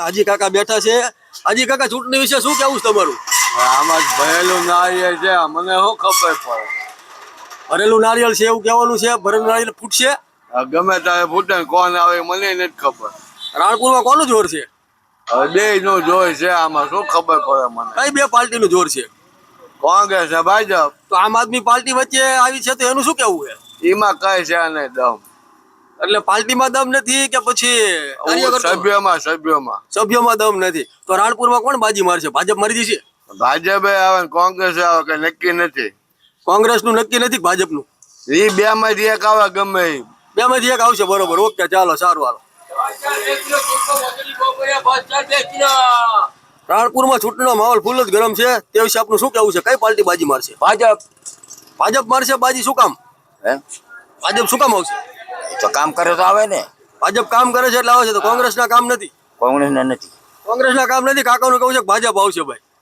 હાજી કાકા બેઠા છે. હાજી કાકા, ચૂંટણી વિશે શું કેવું છે તમારું? આમાં ભરેલું નારિયેળ છે, મને શું ખબર પડે? ભરેલું નારિયેળ છે એવું કહેવાનું છે. ભરેલું નારિયેળ ફૂટશે? ગમે ત્યારે ફૂટે ને કોણ આવે મને નથી ખબર. રાણપુરમાં કોનું જોર છે? હવે બે નું જોઈ છે, આમાં શું ખબર પડે મને? કઈ બે પાર્ટીનું જોર છે? કોંગ્રેસ ને ભાજપ. તો આમ આદમી પાર્ટી વચ્ચે આવી છે, તો એનું શું કેવું છે? એમાં કઈ છે નહીં દમ. એટલે પાર્ટીમાં દમ નથી કે પછી સભ્યોમાં દમ નથી? તો રાણપુરમાં કોણ બાજી મારશે? ભાજપ મારી જશે? ભાજપે આવે ને કોંગ્રેસ આવે કે નક્કી નથી. કોંગ્રેસનું નક્કી નથી, ભાજપનું? એ બે માંથી એક આવે ગમે એ. બે માંથી એક આવશે. બરોબર, ઓકે, ચાલો, સારું, હાલો. રાણપુરમાં ચૂંટણીનો માહોલ ફૂલ જ ગરમ છે. તે વિશે આપનું શું કેવું છે? કઈ પાર્ટી બાજી મારશે? ભાજપ. ભાજપ મારશે બાજી? શું કામ? ભાજપ શું કામ આવશે? તો કામ કરે તો આવે ને. ભાજપ કામ કરે છે એટલે આવે છે. તો કોંગ્રેસના કામ નથી? કોંગ્રેસના નથી. કોંગ્રેસના કામ નથી. કાકાનું કહું છે કે ભાજપ આવશે ભાઈ.